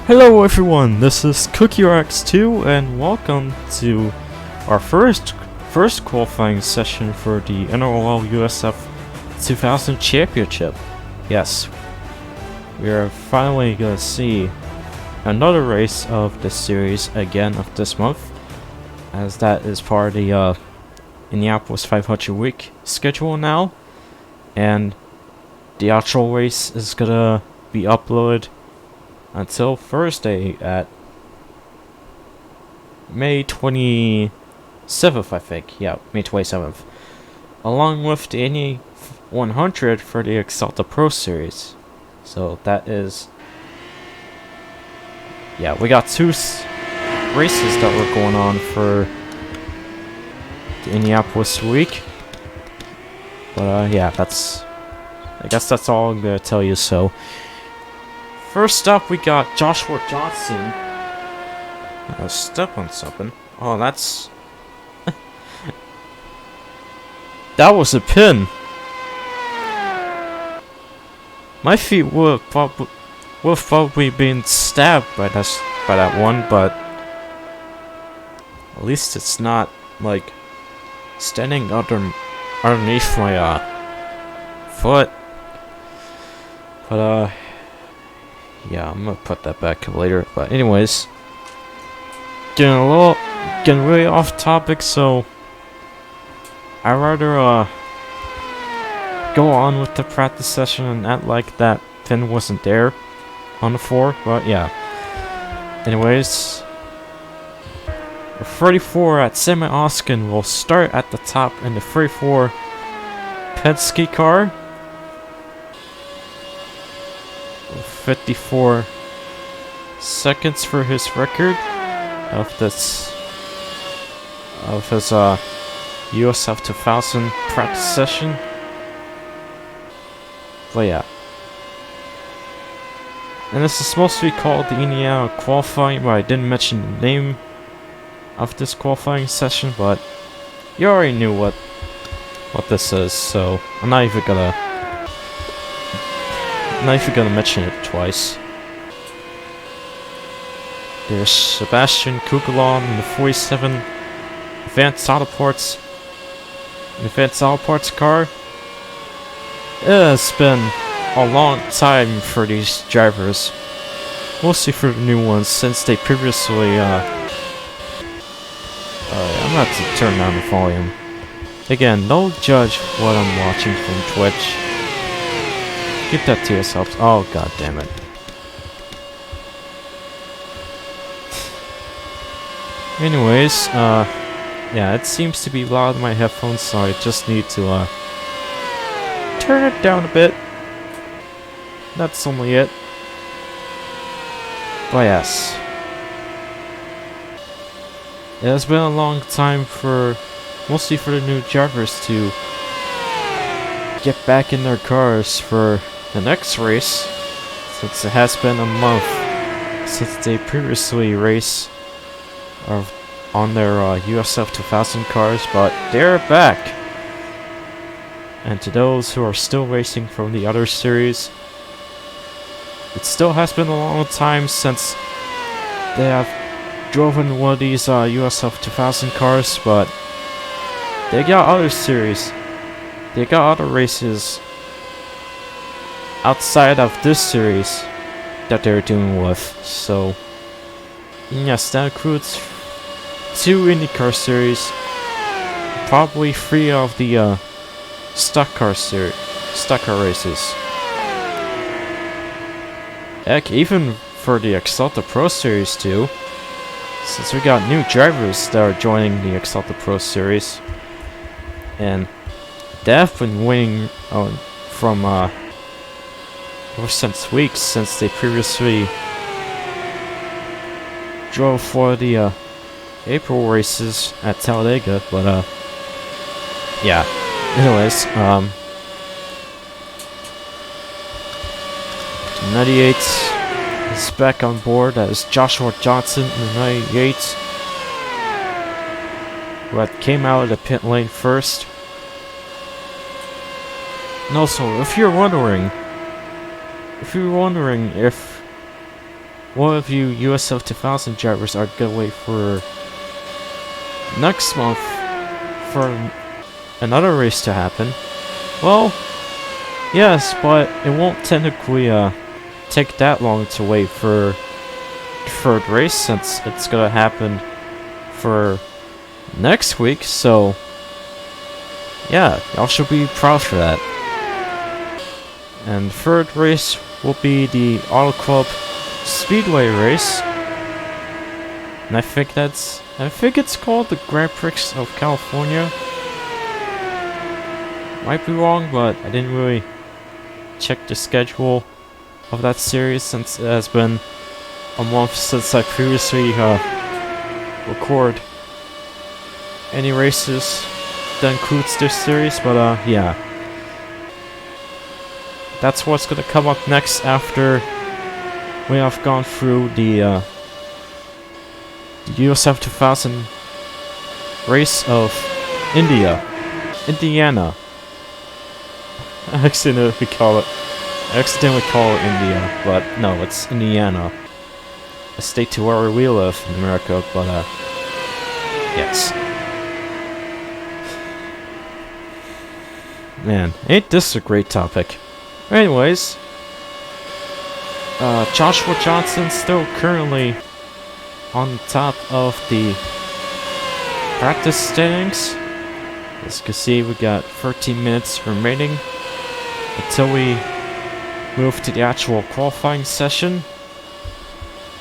Hello everyone, this is CookieRx2 and welcome to our first qualifying session for the NRL USF 2000 Championship. Yes, we are finally gonna see another race of this series again of this month, as that is part of the Indianapolis 500 week schedule now, and the actual race is gonna be uploaded until Thursday at May 27th, I think. Yeah, May 27th. Along with the Indy 100 for the Axalta Pro Series. So that is... yeah, we got two races that were going on for the Indianapolis week. But yeah, I guess that's all I'm gonna tell you, so... First up, we got Joshua Johnson. Step on something. Oh, that's... that was a pin. My feet would have probably been stabbed by that one, but at least it's not like standing underneath my foot. But yeah, I'm gonna put that back later. But anyways, getting really off topic, so I'd rather go on with the practice session and act like that pin wasn't there on the floor. But yeah. Anyways, 34 at Semi Oskin will start at the top in the 34 Penske car. 54 seconds for his record of his USF 2000 practice session. But yeah, and this is supposed to be called the Indiana qualifying, but I didn't mention the name of this qualifying session. But you already knew what this is, so I'm not even gonna mention it twice. There's Sebastian Kukulon in the 47 Advanced Auto Parts car. It has been a long time for these drivers, mostly for the new ones, since they previously I'm gonna have to turn down the volume. Again, don't judge what I'm watching from Twitch. Keep that to yourselves. Oh, god damn it. Anyways, yeah, it seems to be loud in my headphones, so I just need to turn it down a bit. That's only it. But yes, it has been a long time mostly for the new drivers to get back in their cars for the next race, since it has been a month since they previously raced on their USF 2000 cars, but they're back. And to those who are still racing from the other series, it still has been a long time since they have driven one of these USF 2000 cars, but they got other series. They got other races outside of this series that they're doing with. So yes, that includes 2 IndyCar series, probably 3 of the stock car races. Heck, even for the Axalta Pro Series too, since we got new drivers that are joining the Axalta Pro Series, and they have been winning from ever since weeks since they previously drove for the April races at Talladega. But yeah, anyways, 98 is back on board. That is Joshua Johnson in the 98, who came out of the pit lane first. And also, if you're wondering if what of you USF 2000 drivers are gonna wait for next month for another race to happen? Well, yes, but it won't technically take that long to wait for the third race, since it's gonna happen for next week. So yeah, y'all should be proud for that. And third race will be the Auto Club Speedway race, and I think it's called the Grand Prix of California. Might be wrong, but I didn't really check the schedule of that series, since it has been a month since I previously record any races that includes this series. But yeah, that's what's gonna come up next after we have gone through the USF 2000 race of Indiana. I accidentally call it India, but no, it's Indiana, a state to where we live in America. But yes. Man, ain't this a great topic? Anyways, Joshua Johnson still currently on top of the practice standings. As you can see, we got 13 minutes remaining until we move to the actual qualifying session,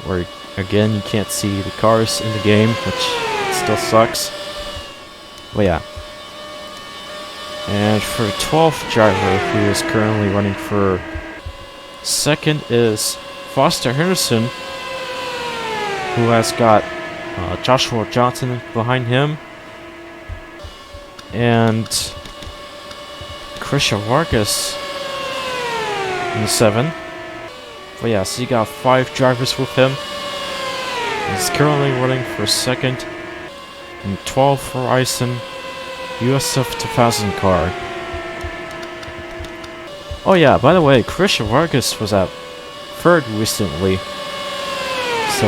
where again you can't see the cars in the game, which still sucks. But yeah. And for the 12th driver, who is currently running for second, is Foster Henderson, who has got Joshua Johnson behind him, and Christian Vargas in the 7. But yeah, so you got 5 drivers with him. He's currently running for second, and 12 for Eisen USF 2000 car. Oh yeah, by the way, Christian Vargas was at third recently. So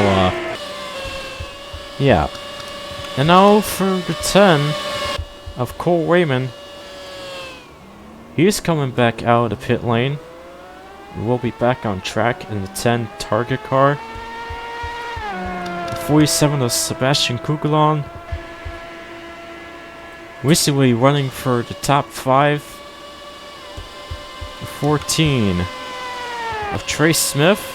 yeah. And now for the 10 of Cole Raymond. He's coming back out of the pit lane. We'll be back on track in the 10 Target car. The 47 of Sebastian Kugelon. Recently running for the top 5. The 14 of Trace Smith.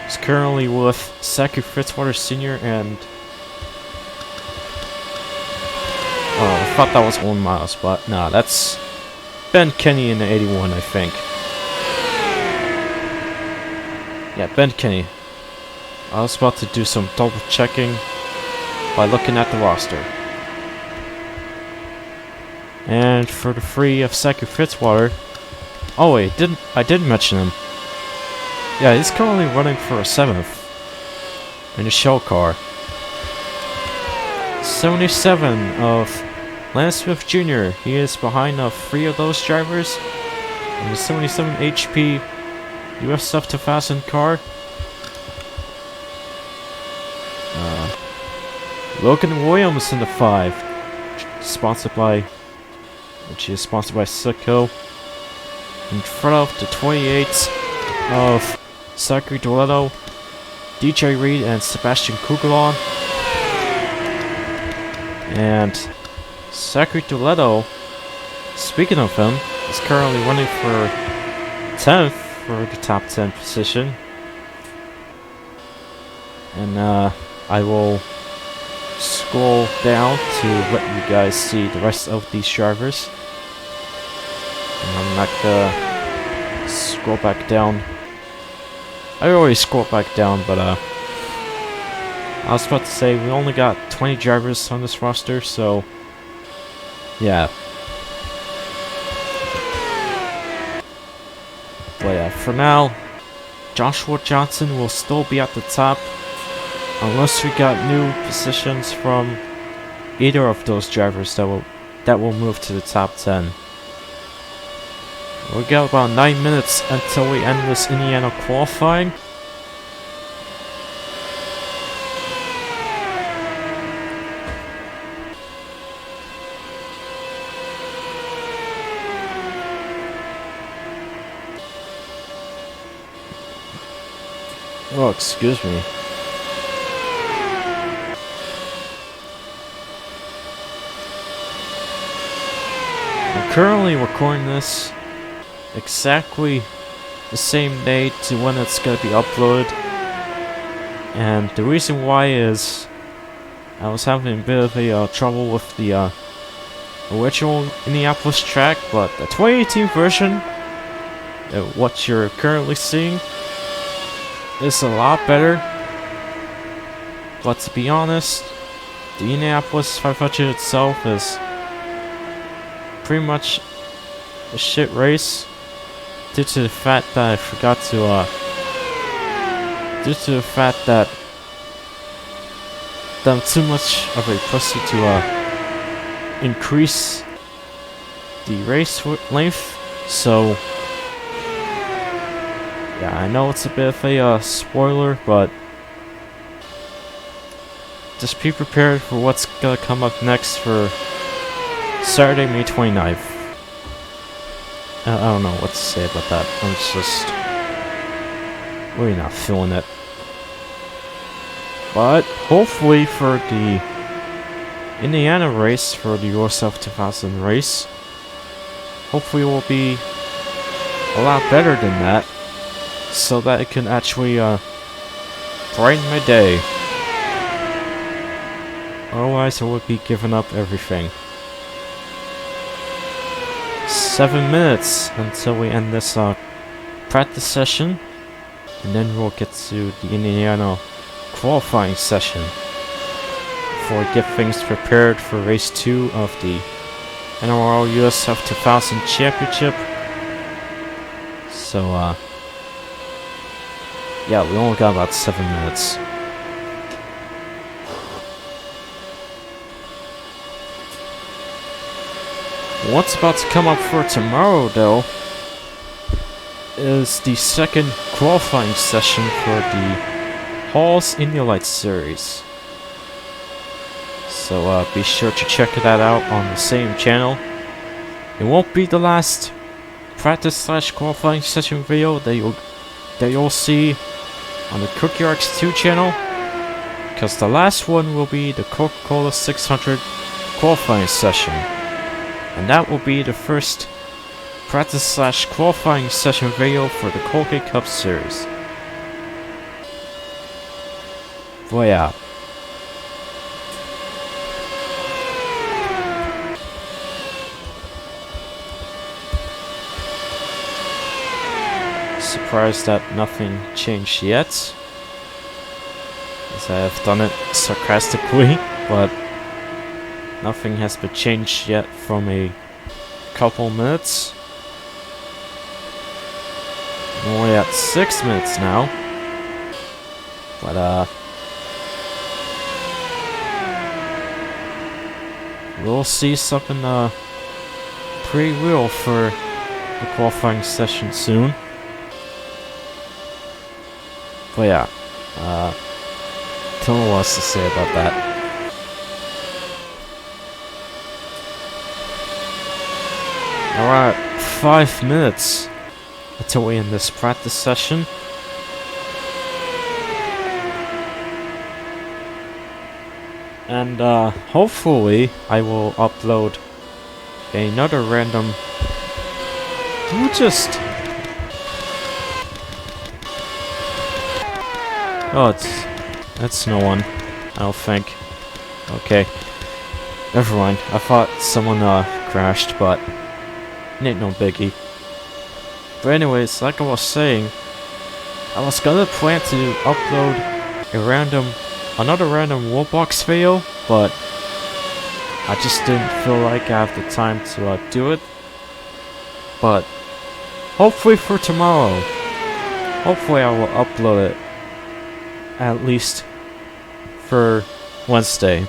He's currently with Zachary Fitzwater Sr. and I thought that was Owen Miles, but nah, that's Ben Kenny in the 81, I think. Yeah, Ben Kenny. I was about to do some double checking by looking at the roster. And for the 3 of Zachary Fitzwater. Oh wait, I didn't mention him. Yeah, he's currently running for a 7th in the shell car. 77 of Lance Swift Jr. He is behind 3 of those drivers in the 77 HP USF 2000 car. Logan Williams in the 5, which is sponsored by Sitco. In front of the 28 of Zachary Doletto, DJ Reed, and Sebastian Kugelon. And Zachary Doletto, speaking of him, is currently running for 10th for the top 10 position. And I will scroll down to let you guys see the rest of these drivers. And I'm not gonna scroll back down. I always scroll back down, but I was about to say we only got 20 drivers on this roster, so yeah. But yeah, for now, Joshua Johnson will still be at the top, unless we got new positions from either of those drivers that will move to the top 10. We got about 9 minutes until we end this Indiana qualifying. Oh, excuse me. I'm currently recording this exactly the same day to when it's gonna be uploaded, and the reason why is I was having a bit of a trouble with the original Indianapolis track, but the 2018 version, what you're currently seeing, is a lot better. But to be honest, the Indianapolis 500 itself is pretty much a shit race due to the fact that I forgot to due to the fact that I'm too much of a pussy to increase the race length. So yeah, I know it's a bit of a spoiler, but just be prepared for what's gonna come up next for Saturday, May 29th. I don't know what to say about that. I'm just really not feeling it. But hopefully for the Indiana race, for the USF 2000 race, hopefully it will be a lot better than that, so that it can actually brighten my day. Otherwise I would be giving up everything. 7 minutes until we end this practice session, and then we'll get to the Indiana qualifying session before we get things prepared for race 2 of the NRL USF 2000 Championship. So yeah, we only got about 7 minutes. What's about to come up for tomorrow, though, is the second qualifying session for the Halls India Lights Series. So be sure to check that out on the same channel. It won't be the last practice/qualifying session video that you'll see on the Cookie Arts 2 channel, because the last one will be the Coca-Cola 600 qualifying session, and that will be the first practice/qualifying session video for the Colgate Cup Series. But yeah. Surprised that nothing changed yet, as I have done it sarcastically, but nothing has been changed yet from a couple minutes. I'm only at 6 minutes now, but we'll see something pretty real for the qualifying session soon. But yeah, don't know what else to say about that. Alright, 5 minutes until we end this practice session. And hopefully I will upload another random... Who just... Oh, that's no one, I don't think. Okay, never mind. I thought someone crashed, but it ain't no biggie. But anyways, like I was saying, I was gonna plan to upload another random Roblox video, but I just didn't feel like I have the time to do it. But hopefully for tomorrow, hopefully I will upload it. At least for Wednesday.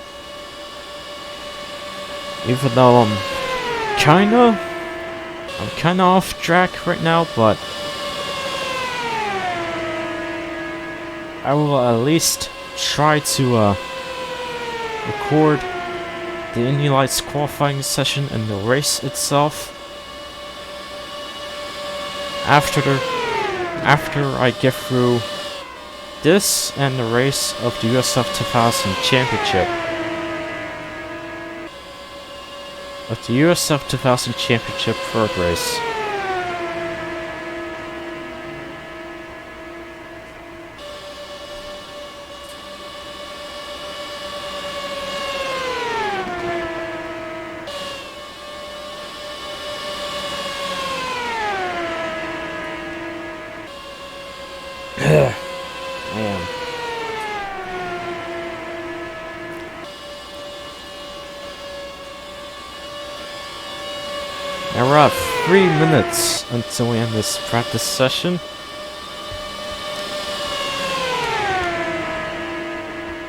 Even though I'm kinda I'm kinda off track right now, but I will at least try to record the Indy Lights qualifying session and the race itself after I get through this and the race of the USF 2000 Championship. Of the USF 2000 Championship third race. Man. Now we're at 3 minutes until we end this practice session.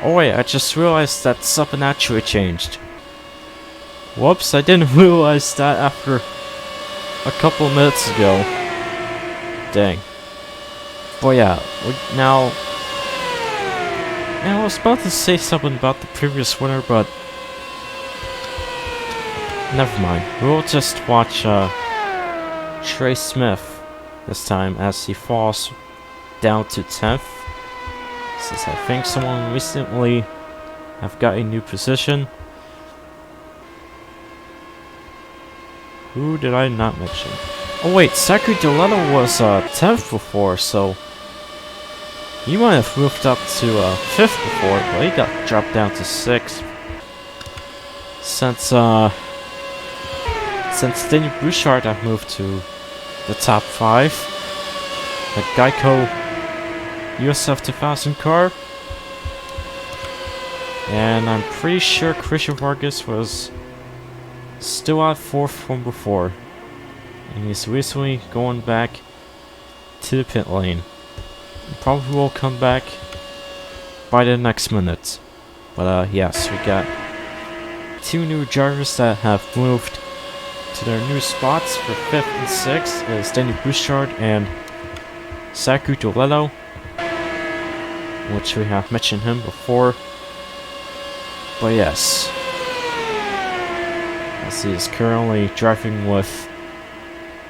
Oh wait, I just realized that something actually changed. Whoops, I didn't realize that after a couple minutes ago. Dang. But yeah, now I was about to say something about the previous winner, but never mind. We'll just watch Trey Smith this time as he falls down to 10th. Since I think someone recently have got a new position. Who did I not mention? Oh wait, Zachary Deletto was 10th before, so he might have moved up to 5th before, but he got dropped down to 6th. Since Daniel Bouchard have moved to the top 5. The Geico USF 2000 car. And I'm pretty sure Christian Vargas was still at 4th from before. And he's recently going back to the pit lane. He probably will come back by the next minute. But yes, we got 2 new drivers that have moved to their new spots for 5th and 6th. Is Danny Bouchard and Zachary Deletto, which we have mentioned him before. But yes, as he is currently driving with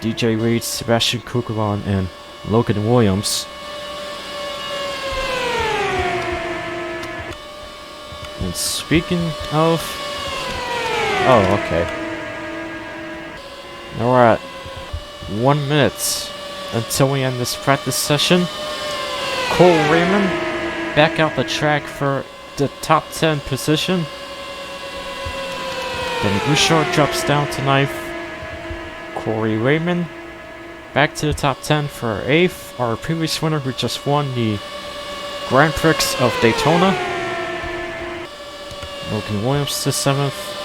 DJ Reed, Sebastian Kukulon, and Logan Williams. And speaking of... Oh, okay. Now we're at 1 minute until we end this practice session. Cole Raymond back out the track for the top 10 position. Then Bouchard drops down to 9th. Corey Raymond back to the top 10 for 8th. Our previous winner who just won the Grand Prix of Daytona. Logan Williams to 7th.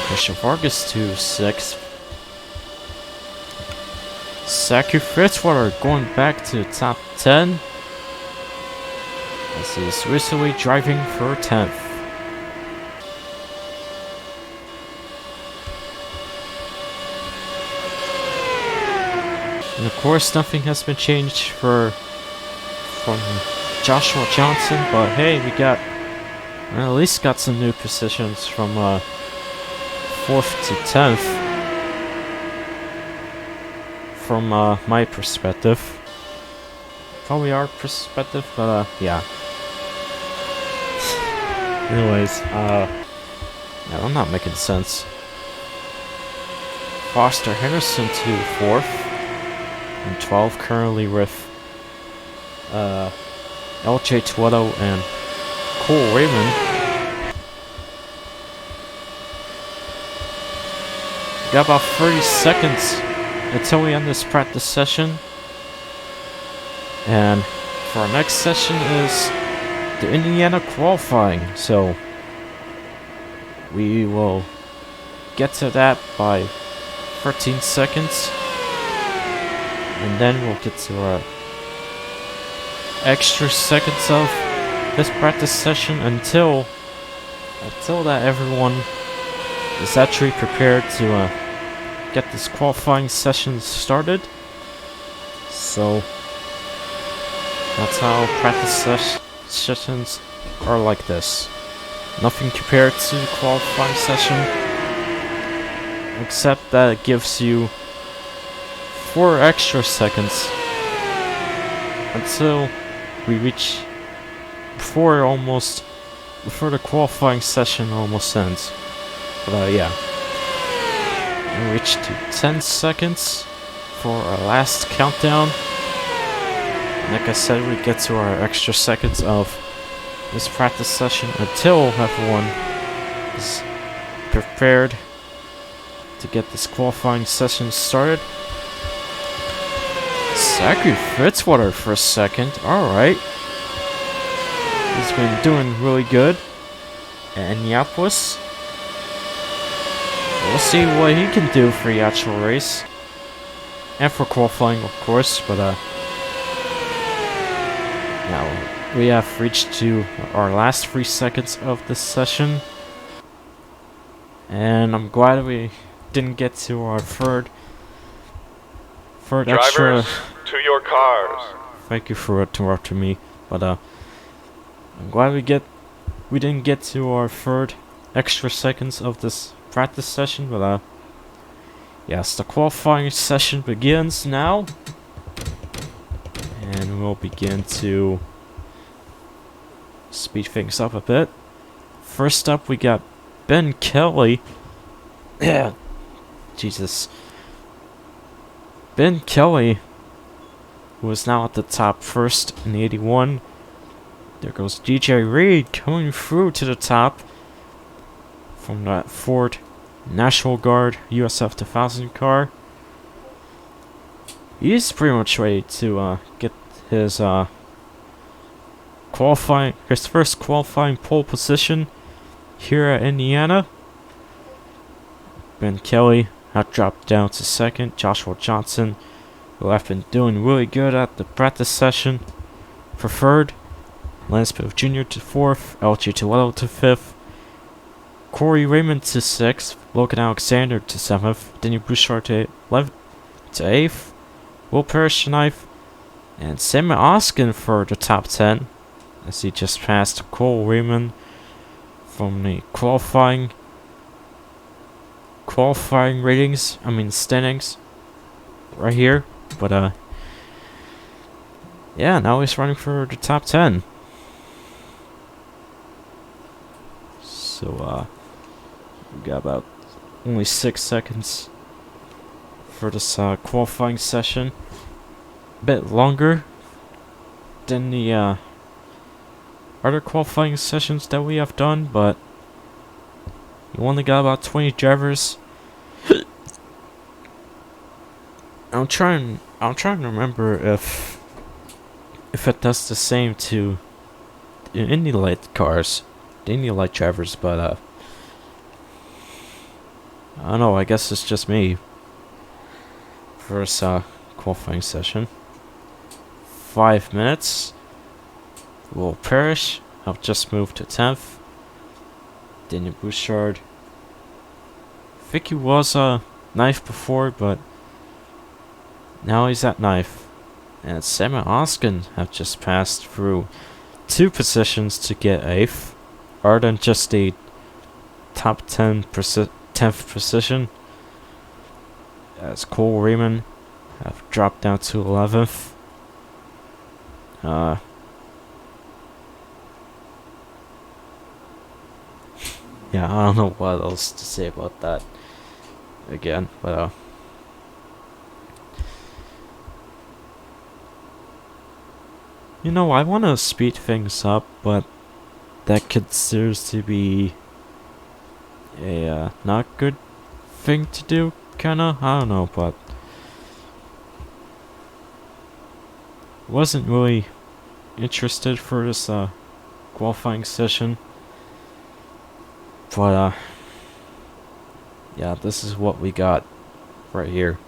Christian Vargas to 6th. Zachary Fitzwater going back to the top 10. As he is recently driving for 10th. And of course, nothing has been changed from Joshua Johnson, but hey, we got at least got some new positions from 4th to 10th. From my perspective, probably our perspective, but yeah. Anyways, yeah, I'm not making sense. Foster Henderson to 4th. And 12 currently with LJ Tueto and Cole Raymond. Got about 30 seconds until we end this practice session. And for our next session is the Indiana qualifying. So we will get to that by 13 seconds. And then we'll get to our extra seconds of this practice session until that everyone is actually prepared to get this qualifying session started. So that's how practice sessions are like this. Nothing compared to the qualifying session, except that it gives you 4 extra seconds until we reach before the qualifying session almost ends. But yeah, we reached to 10 seconds for our last countdown. Like I said, we get to our extra seconds of this practice session until everyone is prepared to get this qualifying session started. Zachary Fitzwater for a second, alright. He's been doing really good at Indianapolis. We'll see what he can do for the actual race. And for qualifying, of course, but now we have reached to our last 3 seconds of this session. And I'm glad we didn't get to our third extra. Drivers, to your cars. Thank you for interrupting me, but I'm glad we didn't get to our third extra seconds of this practice session, but yes, the qualifying session begins now, and we'll begin to speed things up a bit. First up, we got Ben Kelly. Yeah, Jesus. Ben Kelly, who is now at the top first in the 81. There goes DJ Reed coming through to the top from that Ford National Guard USF 2000 car. He's pretty much ready to get his first qualifying pole position here at Indiana. Ben Kelly had dropped down to second. Joshua Johnson, who have been doing really good at the practice session, for third. Lance Booth Jr. to fourth. LG Toledo to fifth. Corey Raymond to sixth. Logan Alexander to seventh. Daniel Bouchard to eighth. Will Parrish to ninth. And Sam Oskin for the top 10, as he just passed Cole Raymond from the qualifying standings right here. But yeah, now he's running for the top 10. So we got about only 6 seconds for this qualifying session. A bit longer than the other qualifying sessions that we have done, but you only got about 20 drivers. I'm trying to remember if it does the same to the Indy Light cars, the Indy Light drivers, but I don't know, I guess it's just me. First qualifying session. 5 minutes. Will Parrish have just moved to 10th. Daniel Bouchard, I think he was 9th before, but now he's at 9th. And Sam Oskin have just passed through 2 positions to get 8th, other than just the top 10th position, as Cole Raymond have dropped down to 11th. Yeah, I don't know what else to say about that again, but you know, I want to speed things up, but that could seriously be a not good thing to do, kinda. I don't know, but wasn't really interested for this qualifying session. But yeah, this is what we got right here.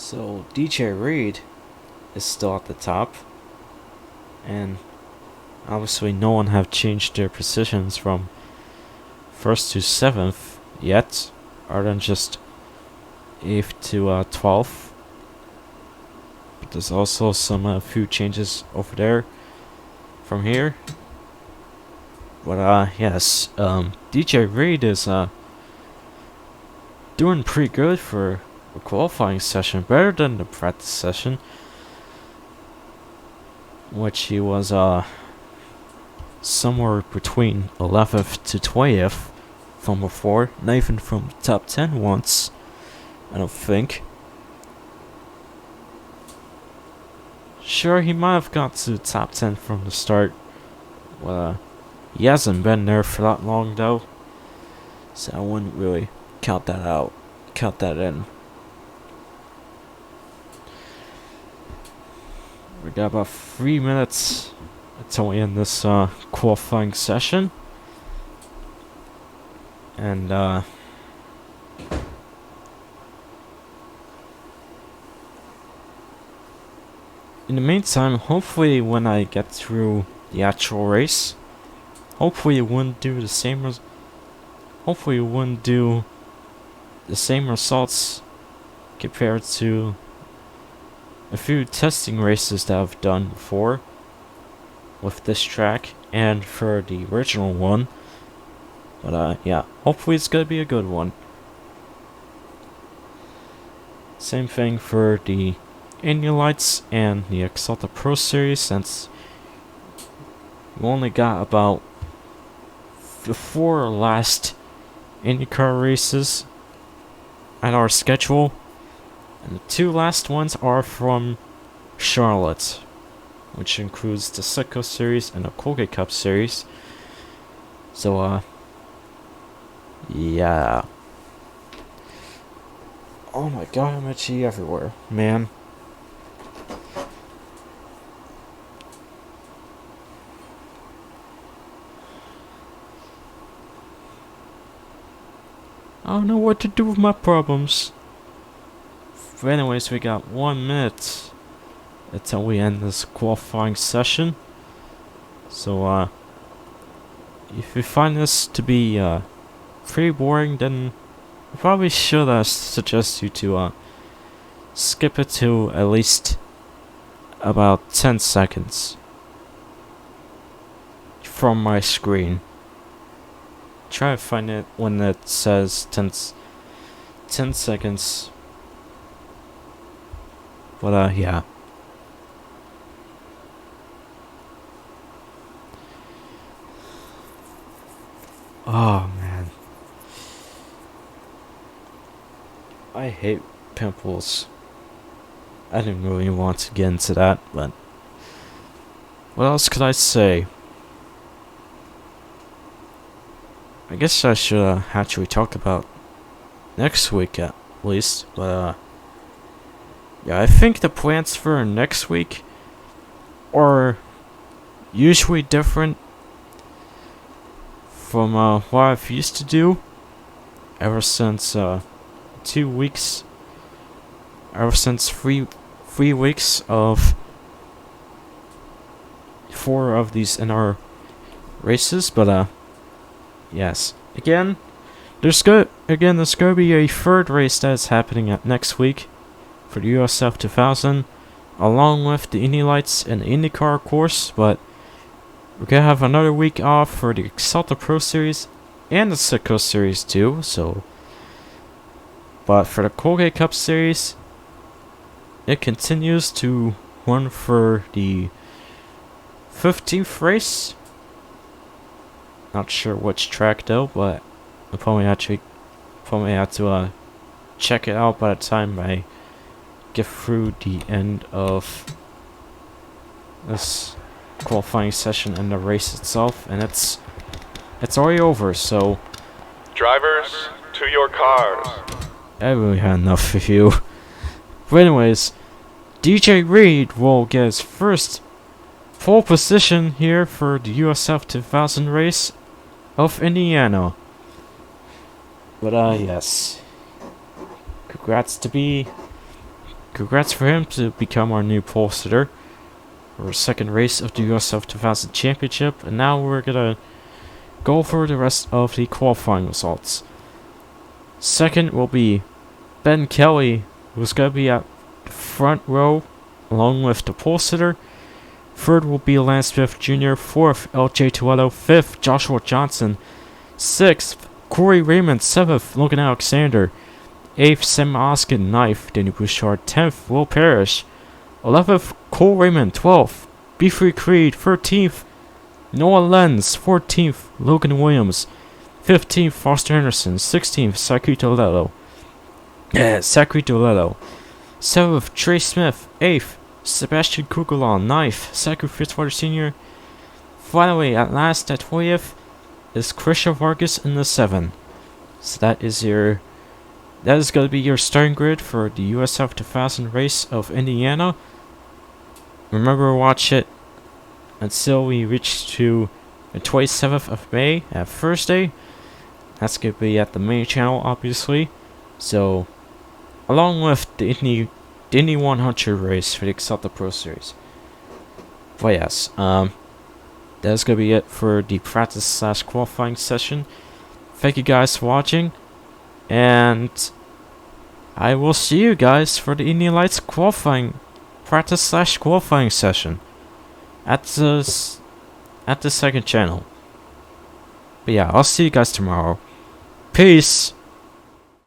So DJ Reed is still at the top, and obviously no one have changed their positions from 1st to 7th yet, other than just 8th to 12th. But there's also some few changes over there from here. But yes, DJ Reed is doing pretty good for a qualifying session, better than the practice session, which he was somewhere between 11th to 20th from before, not even from the top 10 once, I don't think. Sure, he might have got to the top 10 from the start, but he hasn't been there for that long though, so I wouldn't really count that in. We got about 3 minutes until we end this qualifying session. And in the meantime, hopefully when I get through the actual race, hopefully it wouldn't do the same results compared to a few testing races that I've done before with this track and for the original one. But yeah, hopefully it's gonna be a good one. Same thing for the Indy Lights and the Axalta Pro Series, since we only got about the 4 last IndyCar races at our schedule, and the 2 last ones are from Charlotte, which includes the Sitco Series and the Colgate Cup Series. So yeah. Oh my god, I'm itchy everywhere, man. I don't know what to do with my problems. But anyways, we got 1 minute until we end this qualifying session. So if you find this to be pretty boring, then I probably should suggest you to skip it to at least about 10 seconds from my screen. Try to find it when it says 10 seconds. But yeah. Oh man, I hate pimples. I didn't really want to get into that, but what else could I say? I guess I should actually talk about next week at least, but yeah, I think the plans for next week are usually different from what I've used to do ever since 2 weeks, ever since 3 weeks of 4 of these NR races. But yes, again, there's gonna be a 3rd race that's happening at next week for the USF 2000, along with the Indy Lights and the IndyCar course. But we're gonna have another week off for the Axalta Pro Series and the Sitco Series too. So, but for the Colgate Cup Series, it continues to run for the 15th race. Not sure which track though, but I'll probably have to check it out by the time I get through the end of this qualifying session and the race itself, and it's already over. So, Drivers, to your cars. I really had enough of you. But anyways, DJ Reed will get his first pole position here for the USF 2000 race of Indiana. But yes, congrats to congrats for him to become our new pole sitter. Our second race of the USF 2000 Championship, and now we're gonna go over the rest of the qualifying results. Second will be Ben Kelly, who's gonna be at the front row along with the pole sitter. Third will be Lance Smith Jr. Fourth, LJ Tuello. Fifth, Joshua Johnson. Sixth, Corey Raymond. Seventh, Logan Alexander. Eighth, Sam Oskin. Ninth, Danny Bouchard. 10th, Will Parrish. 11th, Cole Raymond. 12th, B3 Creed. 13th, Noah Lenz. 14th, Logan Williams. 15th, Foster Anderson. 16th, Zachary Toledo. 7th, Trey Smith. 8th, Sebastian Kugelon. 9th, Zachary Fitzwater Sr. Finally, at last, at 20th, is Christian Vargas in the 7. So that is going to be your starting grid for the USF 2000 race of Indiana. Remember, watch it until we reach to the 27th of May at Thursday. That's going to be at the main channel, obviously. So, along with the Indy 100 race for the Exalta Pro Series. But yes, that's going to be it for the practice/qualifying session. Thank you guys for watching, and I will see you guys for the Indian Lights qualifying practice/qualifying session at the second channel. But yeah, I'll see you guys tomorrow. Peace.